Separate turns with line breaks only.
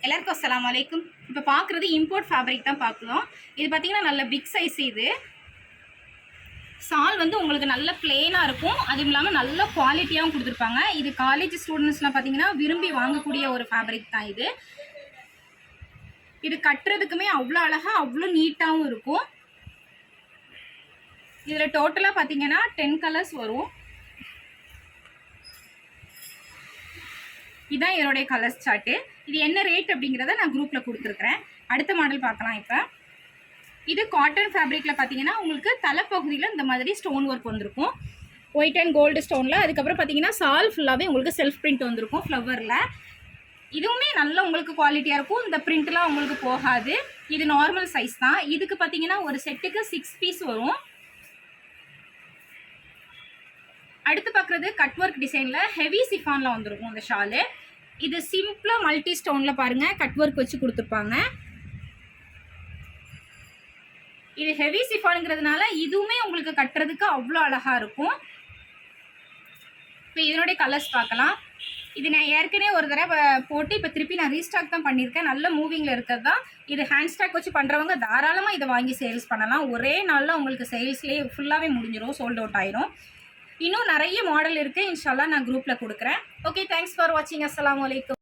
எல்லாருக்கும் அஸ்ஸலாமு அலைக்கும். இப்போ பார்க்குறது இம்போர்ட் ஃபேப்ரிக் தான் பார்க்குறோம். இது பார்த்தீங்கன்னா நல்ல பிக் சைஸ். இது சால் வந்து உங்களுக்கு நல்ல பிளெயினாக இருக்கும். அதுவும் இல்லாமல் நல்ல குவாலிட்டியாகவும் கொடுத்துருப்பாங்க. இது காலேஜ் ஸ்டூடெண்ட்ஸ்லாம் பார்த்தீங்கன்னா விரும்பி வாங்கக்கூடிய ஒரு ஃபேப்ரிக் தான் இது. இது கட்டுறதுக்குமே அவ்வளோ அழகாக அவ்வளோ நீட்டாகவும் இருக்கும். இதில் டோட்டலாக பார்த்தீங்கன்னா 10 கலர்ஸ் வரும். இதுதான் இதனுடைய கலர்ஸ் சார்ட்டு. இது என்ன ரேட் அப்படிங்கிறத நான் குரூப்பில் கொடுத்துருக்குறேன். அடுத்த மாடல் பார்க்கலாம். இப்போ இது காட்டன் ஃபேப்ரிக்கில் பார்த்தீங்கன்னா உங்களுக்கு தலைப்பகுதியில் இந்த மாதிரி ஸ்டோன் ஒர்க் வந்திருக்கும். ஒயிட் அண்ட் கோல்டு ஸ்டோனில். அதுக்கப்புறம் பார்த்தீங்கன்னா சால் ஃபுல்லாகவே உங்களுக்கு செல்ஃப் பிரிண்ட் வந்திருக்கும் ஃப்ளவரில். இதுவுமே நல்ல உங்களுக்கு குவாலிட்டியாக இருக்கும். இந்த பிரிண்ட்லாம் உங்களுக்கு போகாது. இது நார்மல் சைஸ் தான். இதுக்கு பார்த்தீங்கன்னா ஒரு செட்டுக்கு 6 பீஸ் வரும். அடுத்து பார்க்குறது கட் ஒர்க் டிசைனில் ஹெவி சிஃபானில் வந்துருக்கும் இந்த ஷாலு. இது சிம்பிளாக மல்டி ஸ்டோனில் பாருங்கள் கட் ஒர்க் வச்சு கொடுத்துருப்பாங்க. இது ஹெவி சிஃபானுங்கிறதுனால இதுவுமே உங்களுக்கு கட்டுறதுக்கு அவ்வளோ அழகாக இருக்கும். இப்போ இதனுடைய கலர்ஸ் பார்க்கலாம். இது நான் ஏற்கனவே ஒரு தடவை போட்டு இப்போ திருப்பி நான் ரீஸ்டாக் தான் பண்ணியிருக்கேன். நல்ல மூவிங்கில் இருக்கிறது தான். இது ஹேண்ட் ஸ்டாக் வச்சு பண்ணுறவங்க தாராளமாக இதை வாங்கி சேல்ஸ் பண்ணலாம். ஒரே நாளில் உங்களுக்கு சேல்ஸ்லேயே ஃபுல்லாகவே முடிஞ்சிடும், சோல்ட் அவுட் ஆயிரும். இன்னும் நிறைய மாடல் இருக்குது. இன்ஷால்லா நான் குரூப்பில் கொடுக்குறேன். ஓகே, தேங்க்ஸ் ஃபார் வாட்சிங். அஸ்ஸலாமு அலைக்கும்.